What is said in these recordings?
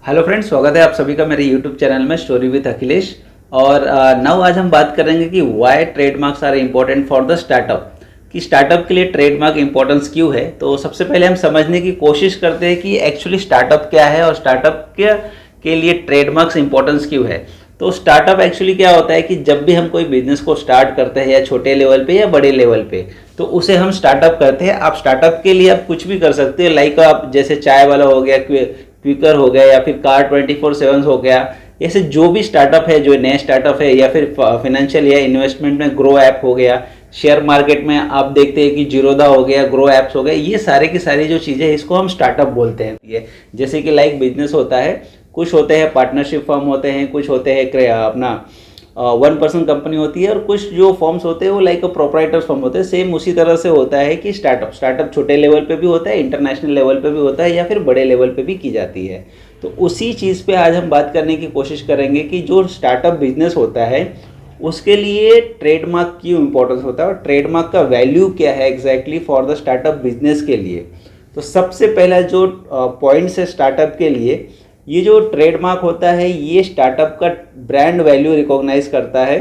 Hello friends, स्वागत है आप सभी का मेरे यूट्यूब चैनल में स्टोरी विद अखिलेश। और नाउ आज हम बात करेंगे कि why trademarks are important for the startup, कि स्टार्टअप के लिए ट्रेडमार्क इंपॉर्टेंस क्यों है। तो सबसे पहले हम समझने की कोशिश करते हैं कि एक्चुअली स्टार्टअप क्या है और स्टार्टअप के लिए ट्रेडमार्क्स इंपॉर्टेंस क्यों है। तो स्टार्टअप एक्चुअली क्या होता है कि जब भी हम कोई बिजनेस को स्टार्ट करते हैं, या छोटे लेवल पे या बड़े लेवल पे, तो उसे हम स्टार्टअप करते हैं। आप स्टार्टअप के लिए आप कुछ भी कर सकते हो, लाइक आप जैसे चाय वाला हो गया, क्विकर हो गया, या फिर कार 24/7 हो गया। ऐसे जो भी स्टार्टअप है, जो नए स्टार्टअप है, या फिर फाइनेंशियल या इन्वेस्टमेंट में ग्रो ऐप हो गया, शेयर मार्केट में आप देखते हैं कि जीरोधा हो गया, ग्रो ऐप्स हो गए, ये सारे की सारी जो चीज़ें हैं इसको हम स्टार्टअप बोलते हैं। ये जैसे कि लाइक बिजनेस होता है, कुछ होते हैं पार्टनरशिप फर्म होते हैं, कुछ होते हैं अपना 1% कंपनी होती है, और कुछ जो फॉर्म्स होते हैं वो लाइक प्रोप्राइटर फॉर्म होते हैं। सेम उसी तरह से होता है कि स्टार्टअप छोटे लेवल पे भी होता है, इंटरनेशनल लेवल पे भी होता है, या फिर बड़े लेवल पे भी की जाती है। तो उसी चीज़ पे आज हम बात करने की कोशिश करेंगे कि जो स्टार्टअप बिजनेस होता है उसके लिए ट्रेडमार्क क्यों इंपॉर्टेंस होता है और ट्रेडमार्क का वैल्यू क्या है exactly for the startup business के लिए। तो सबसे पहला जो पॉइंट्स है स्टार्टअप के लिए, ये जो ट्रेडमार्क होता है ये स्टार्टअप का ब्रांड वैल्यू रिकॉग्नाइज करता है।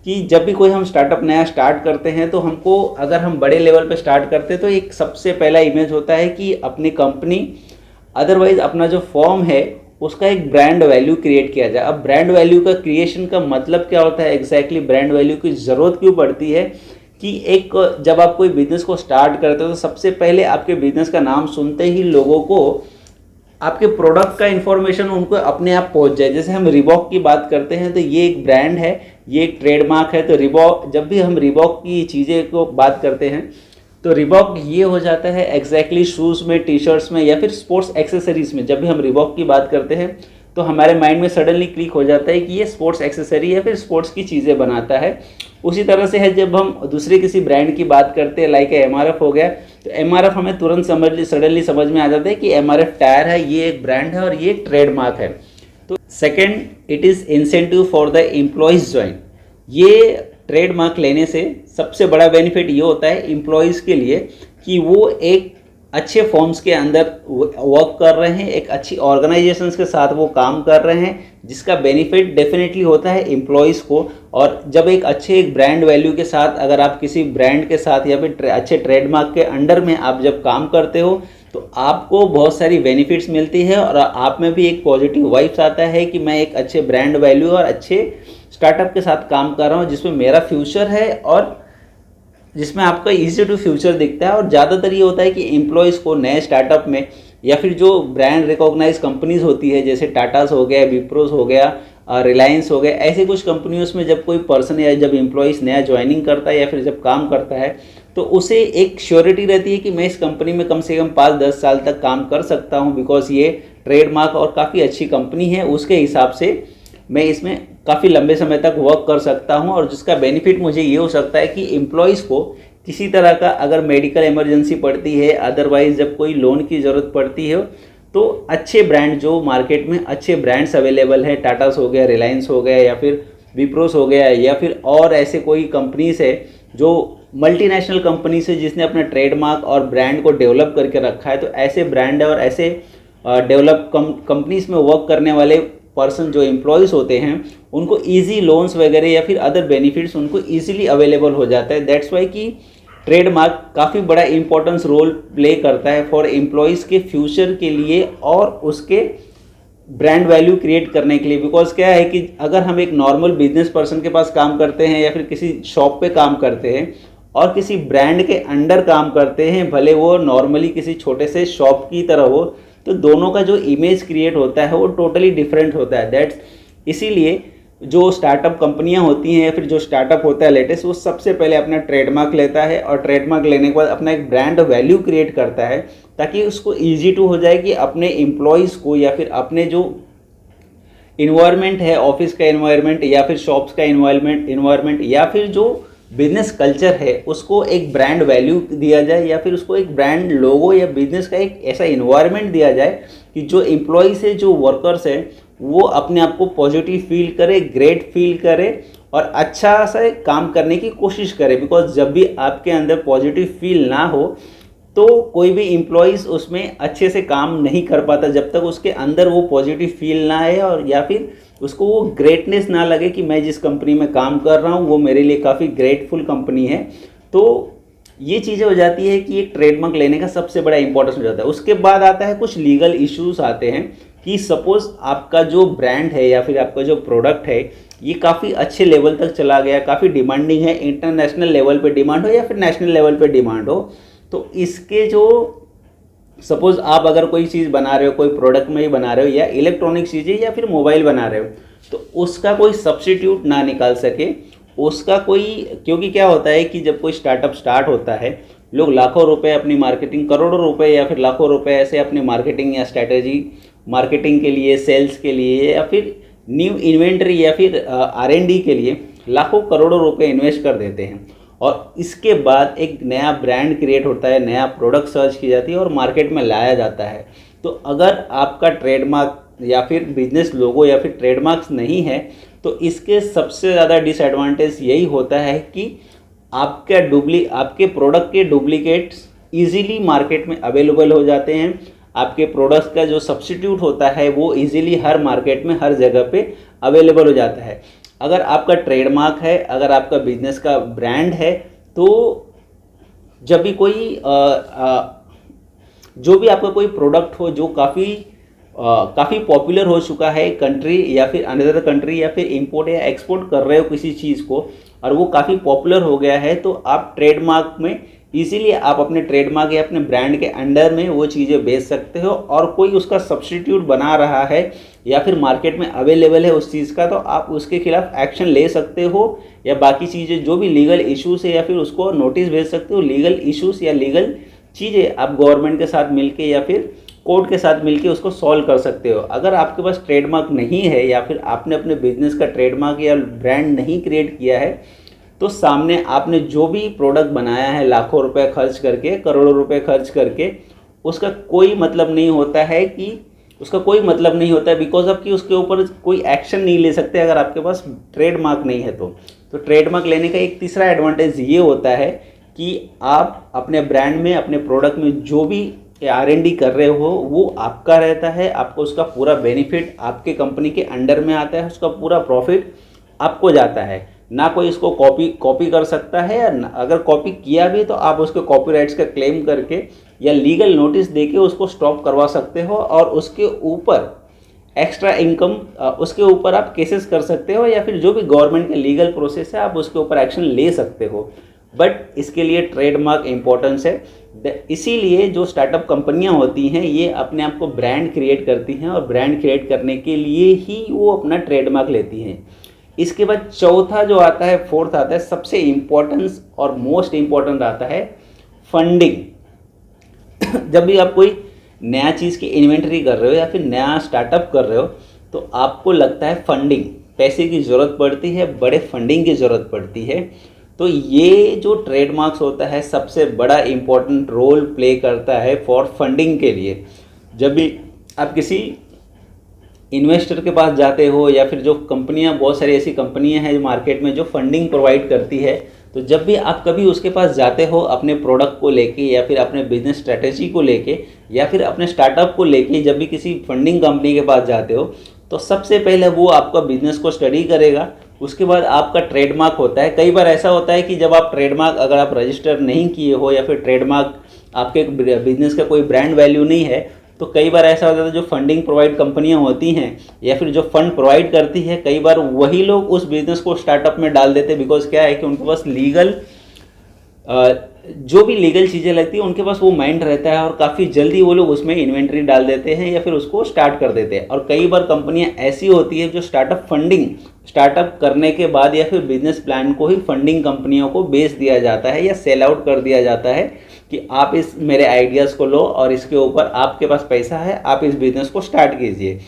कि जब भी कोई हम स्टार्टअप नया स्टार्ट करते हैं तो हमको, अगर हम बड़े लेवल पे स्टार्ट करते हैं तो एक सबसे पहला इमेज होता है कि अपनी कंपनी, अदरवाइज अपना जो फॉर्म है उसका एक ब्रांड वैल्यू क्रिएट किया जाए। अब ब्रांड वैल्यू का क्रिएशन का मतलब क्या होता है एग्जैक्टली, ब्रांड वैल्यू की ज़रूरत क्यों पड़ती है कि जब आप कोई बिजनेस को स्टार्ट करते हो तो सबसे पहले आपके बिजनेस का नाम सुनते ही लोगों को आपके प्रोडक्ट का इन्फॉर्मेशन उनको अपने आप पहुंच जाए। जैसे हम रिबॉक की बात करते हैं तो ये एक ब्रांड है, ये एक ट्रेडमार्क है। तो रिबॉक, जब भी हम रिबॉक की चीज़ें को बात करते हैं तो रिबॉक ये हो जाता है एग्जैक्टली शूज़ में, टी शर्ट्स में, या फिर स्पोर्ट्स एक्सेसरीज में। जब भी हम रिबॉक की बात करते हैं तो हमारे माइंड में सडनली क्लिक हो जाता है कि ये स्पोर्ट्स एक्सेसरी या फिर स्पोर्ट्स की चीज़ें बनाता है। उसी तरह से है जब हम दूसरे किसी ब्रांड की बात करते हैं, लाइक MRF हो गया, तो MRF हमें तुरंत सडनली समझ में आ जाता है कि MRF टायर है, ये एक ब्रांड है और ये एक ट्रेडमार्क है। तो second, it is incentive for the employees join. ये ट्रेडमार्क लेने से सबसे बड़ा बेनिफिट ये होता है एम्प्लॉयज़ के लिए कि वो एक अच्छे फॉर्म्स के अंदर वर्क कर रहे हैं, एक अच्छी ऑर्गेनाइजेशंस के साथ वो काम कर रहे हैं, जिसका बेनिफिट डेफिनेटली होता है एम्प्लॉयज़ को। और जब एक ब्रांड वैल्यू के साथ, अगर आप किसी ब्रांड के साथ या फिर अच्छे ट्रेडमार्क के अंडर में आप जब काम करते हो तो आपको बहुत सारी बेनिफिट्स मिलती है और आप में भी एक पॉजिटिव वाइब्स आता है कि मैं एक अच्छे ब्रांड वैल्यू और अच्छे स्टार्टअप के साथ काम कर रहा हूँ जिसमें मेरा फ्यूचर है और जिसमें आपका इजी टू फ्यूचर दिखता है। और ज़्यादातर ये होता है कि एम्प्लॉयज़ को नए स्टार्टअप में, या फिर जो ब्रांड रिकॉग्नाइज कंपनीज होती है जैसे टाटास हो गया, विप्रोस हो गया, रिलायंस हो गया, ऐसे कुछ कंपनियों में जब कोई पर्सन या जब एम्प्लॉयज़ नया ज्वाइनिंग करता है या फिर जब काम करता है तो उसे एक श्योरिटी रहती है कि मैं इस कंपनी में कम से कम 5-10 साल तक काम कर सकता हूँ, बिकॉज ये ट्रेडमार्क और काफ़ी अच्छी कंपनी है, उसके हिसाब से मैं इसमें काफ़ी लंबे समय तक वर्क कर सकता हूं। और जिसका बेनिफिट मुझे ये हो सकता है कि एम्प्लॉयज़ को किसी तरह का अगर मेडिकल इमरजेंसी पड़ती है, अदरवाइज जब कोई लोन की ज़रूरत पड़ती है, तो अच्छे ब्रांड, जो मार्केट में अच्छे ब्रांड्स अवेलेबल हैं, टाटास हो गया, रिलायंस हो गया, या फिर विप्रोस हो गया, या फिर और ऐसे कोई कंपनीज है जो मल्टीनेशनल कंपनीज है जिसने अपना ट्रेडमार्क और ब्रांड को डेवलप करके रखा है। तो ऐसे ब्रांड और ऐसे डेवलप कंपनीज में वर्क करने वाले पर्सन, जो एम्प्लॉयज़ होते हैं, उनको इजी लोन्स वगैरह या फिर अदर बेनिफिट्स उनको इजीली अवेलेबल हो जाता है। दैट्स वाई कि ट्रेडमार्क काफ़ी बड़ा इंपॉर्टेंस रोल प्ले करता है फॉर एम्प्लॉयज़ के फ्यूचर के लिए और उसके ब्रांड वैल्यू क्रिएट करने के लिए। बिकॉज क्या है कि अगर हम एक नॉर्मल बिजनेस पर्सन के पास काम करते हैं या फिर किसी शॉप पे काम करते हैं और किसी ब्रांड के अंडर काम करते हैं, भले वो नॉर्मली किसी छोटे से शॉप की तरह हो, तो दोनों का जो इमेज क्रिएट होता है वो टोटली डिफरेंट होता है। दैट्स इसीलिए जो स्टार्टअप कंपनियां होती हैं या फिर जो स्टार्टअप होता है लेटेस्ट, वो सबसे पहले अपना ट्रेडमार्क लेता है और ट्रेडमार्क लेने के बाद अपना एक ब्रांड वैल्यू क्रिएट करता है ताकि उसको ईजी टू हो जाए कि अपने एम्प्लॉयज़ को या फिर अपने जो इन्वायरमेंट है, ऑफिस का इन्वायरमेंट या फिर शॉप्स का इन्वायरमेंट या फिर जो बिजनेस कल्चर है उसको एक ब्रांड वैल्यू दिया जाए, या फिर उसको एक ब्रांड लोगो या बिजनेस का एक ऐसा इन्वायरमेंट दिया जाए कि जो एम्प्लॉयज़ है, जो वर्कर्स है, वो अपने आप को पॉजिटिव फील करे, ग्रेट फील करे और अच्छा सा काम करने की कोशिश करे। बिकॉज जब भी आपके अंदर पॉजिटिव फील ना हो तो कोई भी एम्प्लॉइज़ उसमें अच्छे से काम नहीं कर पाता जब तक उसके अंदर वो पॉजिटिव फील ना आए और या फिर उसको वो ग्रेटनेस ना लगे कि मैं जिस कंपनी में काम कर रहा हूँ वो मेरे लिए काफ़ी ग्रेटफुल कंपनी है। तो ये चीज़ें हो जाती है कि एक ट्रेडमार्क लेने का सबसे बड़ा इंपॉर्टेंस हो जाता है। उसके बाद आता है कुछ लीगल इश्यूज आते हैं कि सपोज़ आपका जो ब्रांड है या फिर आपका जो प्रोडक्ट है ये काफ़ी अच्छे लेवल तक चला गया, काफ़ी डिमांडिंग है, इंटरनेशनल लेवल पे डिमांड हो या फिर नेशनल लेवल पे डिमांड हो, तो इसके जो सपोज़ आप अगर कोई चीज़ बना रहे हो, कोई प्रोडक्ट में ही बना रहे हो या इलेक्ट्रॉनिक चीज़ें या फिर मोबाइल बना रहे हो, तो उसका कोई सब्स्टिट्यूट ना निकाल सके, उसका कोई, क्योंकि क्या होता है कि जब कोई स्टार्टअप स्टार्ट होता है लोग लाखों रुपए अपनी मार्केटिंग, करोड़ों रुपए या फिर लाखों रुपए ऐसे अपनी मार्केटिंग या स्ट्रैटेजी मार्केटिंग के लिए, सेल्स के लिए या फिर न्यू इन्वेंट्री या फिर R&D के लिए लाखों करोड़ों रुपए इन्वेस्ट कर देते हैं और इसके बाद एक नया ब्रांड क्रिएट होता है, नया प्रोडक्ट सर्च की जाती है और मार्केट में लाया जाता है। तो अगर आपका ट्रेडमार्क या फिर बिजनेस लोगो या फिर ट्रेडमार्क्स नहीं है तो इसके सबसे ज़्यादा डिसएडवांटेज यही होता है कि आपके प्रोडक्ट के डुप्लीकेट्स इजीली मार्केट में अवेलेबल हो जाते हैं। आपके प्रोडक्ट्स का जो सब्स्टिट्यूट होता है वो इजीली हर मार्केट में हर जगह पे अवेलेबल हो जाता है। अगर आपका ट्रेडमार्क है, अगर आपका बिजनेस का ब्रांड है, तो जब भी कोई जो भी आपका कोई प्रोडक्ट हो जो काफ़ी पॉपुलर हो चुका है कंट्री या फिर अनदर कंट्री या फिर इंपोर्ट या एक्सपोर्ट कर रहे हो किसी चीज़ को और वो काफ़ी पॉपुलर हो गया है, तो आप ट्रेडमार्क में इजीली आप अपने ट्रेडमार्क या अपने ब्रांड के अंडर में वो चीज़ें बेच सकते हो और कोई उसका सब्स्टिट्यूट बना रहा है या फिर मार्केट में अवेलेबल है उस चीज़ का, तो आप उसके खिलाफ एक्शन ले सकते हो या बाकी चीज़ें जो भी लीगल इश्यूज़ है या फिर उसको नोटिस भेज सकते हो। लीगल इश्यूज़ या लीगल चीज़ें आप गवर्नमेंट के साथ मिलके या फिर कोर्ट के साथ मिलके उसको सॉल्व कर सकते हो। अगर आपके पास ट्रेडमार्क नहीं है या फिर आपने अपने बिजनेस का ट्रेडमार्क या ब्रांड नहीं क्रिएट किया है तो सामने आपने जो भी प्रोडक्ट बनाया है लाखों रुपए खर्च करके, करोड़ों रुपए खर्च करके, उसका कोई मतलब नहीं होता है बिकॉज ऑफ कि उसके ऊपर कोई एक्शन नहीं ले सकते अगर आपके पास ट्रेडमार्क नहीं है। तो ट्रेडमार्क लेने का एक तीसरा एडवांटेज ये होता है कि आप अपने ब्रांड में, अपने प्रोडक्ट में जो भी R&D कर रहे हो वो आपका रहता है, आपको उसका पूरा बेनिफिट आपके कंपनी के अंडर में आता है, उसका पूरा प्रॉफिट आपको जाता है। ना कोई इसको कॉपी कर सकता है, या अगर कॉपी किया भी तो आप उसके कॉपीराइट्स का क्लेम करके या लीगल नोटिस देके उसको स्टॉप करवा सकते हो और उसके ऊपर एक्स्ट्रा इनकम, उसके ऊपर आप केसेस कर सकते हो या फिर जो भी गवर्नमेंट के लीगल प्रोसेस है आप उसके ऊपर एक्शन ले सकते हो। बट इसके लिए ट्रेडमार्क इम्पोर्टेंस है। इसीलिए जो स्टार्टअप कंपनियां होती हैं ये अपने आप को ब्रांड क्रिएट करती हैं और ब्रांड क्रिएट करने के लिए ही वो अपना ट्रेडमार्क लेती हैं। इसके बाद चौथा जो आता है, फोर्थ आता है, सबसे इम्पोर्टेंस और मोस्ट इम्पोर्टेंट आता है फंडिंग। जब भी आप कोई नया चीज़ की इन्वेंटरी कर रहे हो या फिर नया स्टार्टअप कर रहे हो तो आपको लगता है फंडिंग, पैसे की ज़रूरत पड़ती है, बड़े फंडिंग की ज़रूरत पड़ती है। तो ये जो ट्रेडमार्क्स होता है सबसे बड़ा इम्पोर्टेंट रोल प्ले करता है फॉर फंडिंग के लिए। जब भी आप किसी इन्वेस्टर के पास जाते हो या फिर जो कंपनियां, बहुत सारी ऐसी कंपनियां हैं जो मार्केट में जो फंडिंग प्रोवाइड करती है, तो जब भी आप कभी उसके पास जाते हो अपने प्रोडक्ट को लेके या फिर अपने बिजनेस स्ट्रेटेजी को लेके या फिर अपने स्टार्टअप को लेके, जब भी किसी फंडिंग कंपनी के पास जाते हो तो सबसे पहले वो आपका बिजनेस को स्टडी करेगा, उसके बाद आपका ट्रेडमार्क होता है। कई बार ऐसा होता है कि जब आप ट्रेडमार्क अगर आप रजिस्टर नहीं किए हो या फिर ट्रेडमार्क आपके बिजनेस का कोई ब्रांड वैल्यू नहीं है, तो कई बार ऐसा होता है जो फंडिंग प्रोवाइड कंपनियां होती हैं या फिर जो फंड प्रोवाइड करती है, कई बार वही लोग उस बिजनेस को स्टार्टअप में डाल देते हैं। बिकॉज क्या है कि उनके पास लीगल जो भी लीगल चीज़ें लगती है उनके पास वो माइंड रहता है और काफ़ी जल्दी वो लोग उसमें इन्वेंट्री डाल देते हैं या फिर उसको स्टार्ट कर देते हैं। और कई बार कंपनियां ऐसी होती है जो स्टार्टअप करने के बाद या फिर बिजनेस प्लान को ही फंडिंग कंपनियों को बेच दिया जाता है या सेल आउट कर दिया जाता है कि आप इस मेरे आइडियाज़ को लो और इसके ऊपर आपके पास पैसा है, आप इस बिज़नेस को स्टार्ट कीजिए।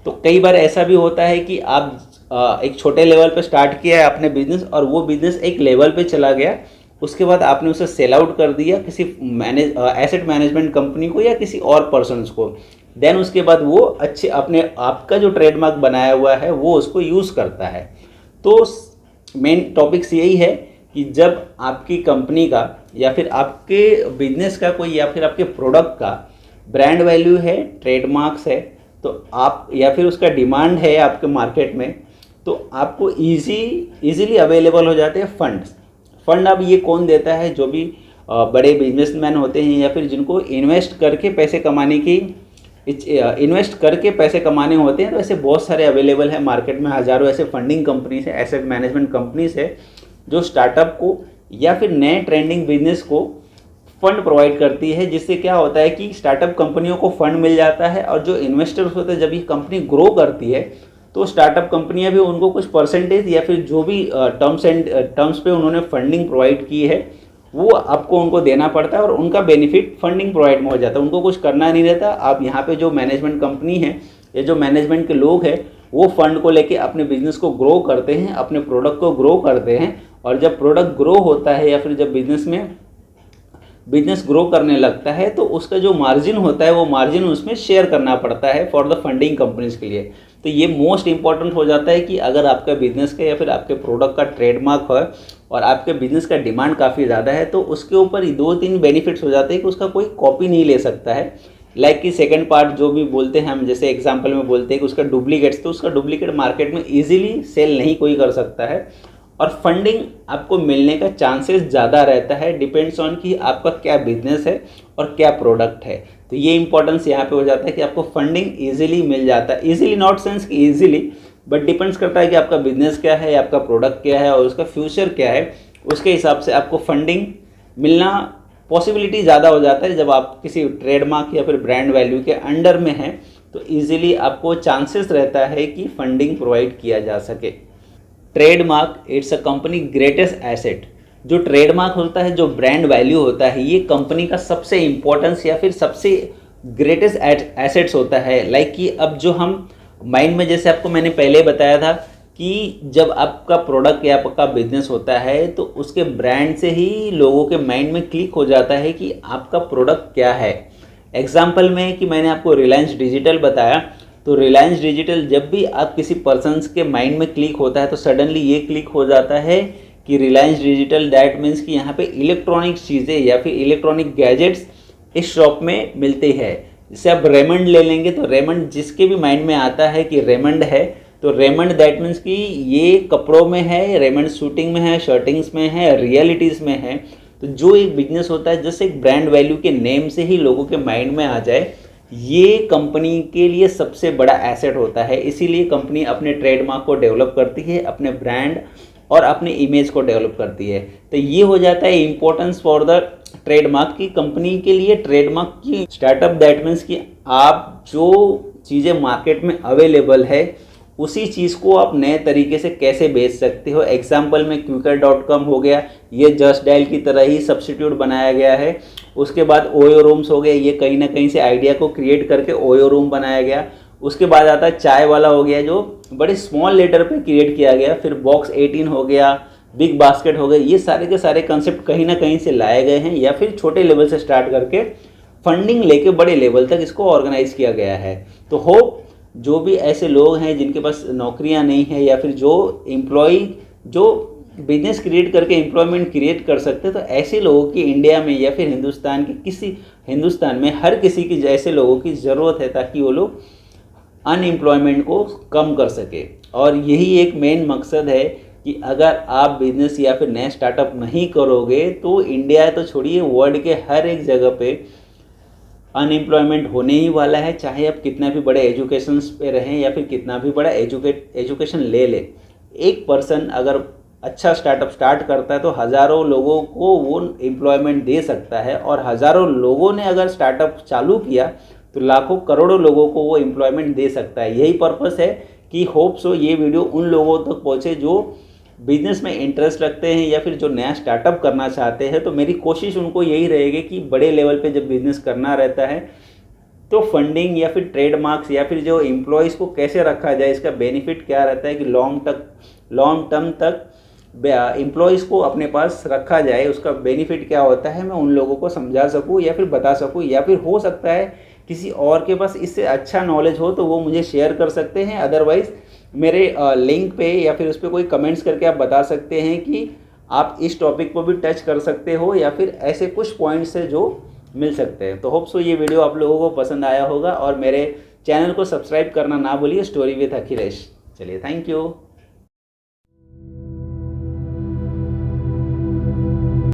तो कई बार ऐसा भी होता है कि आप एक छोटे लेवल पे स्टार्ट किया है आपने बिजनेस और वो बिज़नेस एक लेवल पे चला गया, उसके बाद आपने उसे सेल आउट कर दिया किसी एसेट मैनेजमेंट कंपनी को या किसी और पर्सन्स को। देन उसके बाद वो अच्छे अपने आपका जो ट्रेडमार्क बनाया हुआ है वो उसको यूज़ करता है। तो मेन टॉपिक्स यही है कि जब आपकी कंपनी का या फिर आपके बिजनेस का कोई या फिर आपके प्रोडक्ट का ब्रांड वैल्यू है, ट्रेडमार्क्स है, तो आप या फिर उसका डिमांड है आपके मार्केट में, तो आपको इजीली अवेलेबल हो जाते हैं फंड। अब ये कौन देता है? जो भी बड़े बिजनेसमैन होते हैं या फिर जिनको इन्वेस्ट करके पैसे कमाने होते हैं, तो ऐसे बहुत सारे अवेलेबल है मार्केट में। हज़ारों ऐसे फंडिंग कंपनीज है, एसेट मैनेजमेंट कंपनीज है जो स्टार्टअप को या फिर नए ट्रेंडिंग बिजनेस को फंड प्रोवाइड करती है। जिससे क्या होता है कि स्टार्टअप कंपनियों को फंड मिल जाता है, और जो इन्वेस्टर्स होते हैं, जब ये कंपनी ग्रो करती है तो स्टार्टअप कंपनियां भी उनको कुछ परसेंटेज या फिर जो भी टर्म्स पे उन्होंने फंडिंग प्रोवाइड की है वो आपको उनको देना पड़ता है, और उनका बेनिफिट फंडिंग प्रोवाइड में हो जाता है। उनको कुछ करना नहीं रहता। आप यहाँ पे जो मैनेजमेंट कंपनी है या जो मैनेजमेंट के लोग हैं वो फंड को लेके अपने बिजनेस को ग्रो करते हैं, अपने प्रोडक्ट को ग्रो करते हैं, और जब प्रोडक्ट ग्रो होता है या फिर जब बिजनेस ग्रो करने लगता है तो उसका जो मार्जिन होता है वो मार्जिन उसमें शेयर करना पड़ता है फॉर द फंडिंग कंपनीज के लिए। तो ये मोस्ट इंपॉर्टेंट हो जाता है कि अगर आपका बिजनेस का या फिर आपके प्रोडक्ट का ट्रेडमार्क है और आपके बिजनेस का डिमांड काफ़ी ज़्यादा है, तो उसके ऊपर 2-3 बेनिफिट्स हो जाते हैं कि उसका कोई कॉपी नहीं ले सकता है। लाइक कि सेकंड पार्ट जो भी बोलते हैं हम, जैसे एग्जांपल में बोलते हैं कि उसका डुप्लीकेट्स, तो उसका डुप्लीकेट मार्केट में इजीली सेल नहीं कोई कर सकता है, और फंडिंग आपको मिलने का चांसेस ज़्यादा रहता है। डिपेंड्स ऑन कि आपका क्या बिजनेस है और क्या प्रोडक्ट है। तो ये इंपॉर्टेंस यहाँ पे हो जाता है कि आपको फंडिंग इजीली मिल जाता है। इजीली नॉट सेंस कि इजीली, बट डिपेंड्स करता है कि आपका बिजनेस क्या है, आपका प्रोडक्ट क्या है और उसका फ्यूचर क्या है। उसके हिसाब से आपको फंडिंग मिलना पॉसिबिलिटी ज़्यादा हो जाता है। जब आप किसी ट्रेडमार्क या फिर ब्रांड वैल्यू के अंडर में हैं तो ईजिली आपको चांसेस रहता है कि फंडिंग प्रोवाइड किया जा सके। Trademark it's a company greatest asset. जो ट्रेडमार्क होता है, जो ब्रांड वैल्यू होता है, ये कंपनी का सबसे इम्पोर्टेंस या फिर सबसे ग्रेटेस्ट एसेट्स होता है। लाइक कि अब जो हम माइंड में, जैसे आपको मैंने पहले बताया था कि जब आपका प्रोडक्ट या आपका बिजनेस होता है तो उसके ब्रांड से ही लोगों के माइंड में क्लिक हो जाता है कि आपका प्रोडक्ट क्या है। एग्जाम्पल में कि मैंने आपको रिलायंस डिजिटल बताया, तो रिलायंस डिजिटल जब भी आप किसी पर्सन्स के माइंड में क्लिक होता है तो सडनली ये क्लिक हो जाता है कि रिलायंस डिजिटल, दैट मीन्स कि यहाँ पे इलेक्ट्रॉनिक चीज़ें या फिर इलेक्ट्रॉनिक गैजेट्स इस शॉप में मिलते हैं। जैसे आप रेमंड ले लेंगे तो रेमंड जिसके भी माइंड में आता है कि रेमंड है, तो रेमंड दैट मीन्स कि ये कपड़ों में है, रेमंड शूटिंग में है, शर्टिंग्स में है, रियलिटीज़ में है। तो जो एक बिजनेस होता है, जैसे एक ब्रांड वैल्यू के नेम से ही लोगों के माइंड में आ जाए, ये कंपनी के लिए सबसे बड़ा एसेट होता है। इसीलिए कंपनी अपने ट्रेडमार्क को डेवलप करती है, अपने ब्रांड और अपने इमेज को डेवलप करती है। तो ये हो जाता है इम्पोर्टेंस फॉर द ट्रेडमार्क की कंपनी के लिए। ट्रेडमार्क की स्टार्टअप दैट मीन्स कि आप जो चीज़ें मार्केट में अवेलेबल है उसी चीज़ को आप नए तरीके से कैसे बेच सकते हो। एग्जाम्पल में Quikr.com हो गया, ये जस्ट डायल की तरह ही सब्स्टिट्यूट बनाया गया है। उसके बाद ओयो रूम्स हो गए, ये कहीं ना कहीं से आइडिया को क्रिएट करके ओयो रूम बनाया गया। उसके बाद आता है चाय वाला हो गया, जो बड़े स्मॉल लेटर पे क्रिएट किया गया। फिर बॉक्स 18 हो गया, बिग बास्केट हो गए। ये सारे के सारे कंसेप्ट कहीं ना कहीं से लाए गए हैं, या फिर छोटे लेवल से स्टार्ट करके फंडिंग लेके बड़े लेवल तक इसको ऑर्गेनाइज किया गया है। तो होप जो भी ऐसे लोग हैं जिनके पास नौकरियां नहीं है, या फिर जो बिजनेस क्रिएट करके एम्प्लॉयमेंट क्रिएट कर सकते हैं, तो ऐसे लोगों की इंडिया में या फिर हिंदुस्तान में हर किसी की ऐसे लोगों की ज़रूरत है, ताकि वो लोग अनएम्प्लॉयमेंट को कम कर सके। और यही एक मेन मकसद है कि अगर आप बिजनेस या फिर नए स्टार्टअप नहीं करोगे तो इंडिया तो छोड़िए, वर्ल्ड के हर एक जगह पे अनएम्प्लॉयमेंट होने ही वाला है। चाहे आप कितना भी बड़े एजुकेशन पे रहें या फिर कितना भी बड़ा एजुकेशन ले ले, एक पर्सन अगर अच्छा स्टार्टअप स्टार्ट करता है तो हज़ारों लोगों को वो एम्प्लॉयमेंट दे सकता है, और हज़ारों लोगों ने अगर स्टार्टअप चालू किया तो लाखों करोड़ों लोगों को वो एम्प्लॉयमेंट दे सकता है। यही पर्पस है कि होप सो ये वीडियो उन लोगों तक पहुँचे जो बिजनेस में इंटरेस्ट रखते हैं या फिर जो नया स्टार्टअप करना चाहते हैं। तो मेरी कोशिश उनको यही रहेगी कि बड़े लेवल पे जब बिजनेस करना रहता है तो फंडिंग या फिर ट्रेडमार्क्स या फिर जो एम्प्लॉयज़ को कैसे रखा जाए, इसका बेनिफिट क्या रहता है कि लॉन्ग टर्म तक एम्प्लॉयज़ को अपने पास रखा जाए, उसका बेनिफिट क्या होता है, मैं उन लोगों को समझा सकूँ या फिर बता सकूँ। या फिर हो सकता है किसी और के पास इससे अच्छा नॉलेज हो तो वो मुझे शेयर कर सकते हैं। अदरवाइज़ मेरे लिंक पे या फिर उस पर कोई कमेंट्स करके आप बता सकते हैं कि आप इस टॉपिक को भी टच कर सकते हो या फिर ऐसे कुछ पॉइंट्स है जो मिल सकते हैं। तो होप सो ये वीडियो आप लोगों को पसंद आया होगा और मेरे चैनल को सब्सक्राइब करना ना भूलिए, स्टोरी विथ अखिलेश। चलिए, थैंक यू।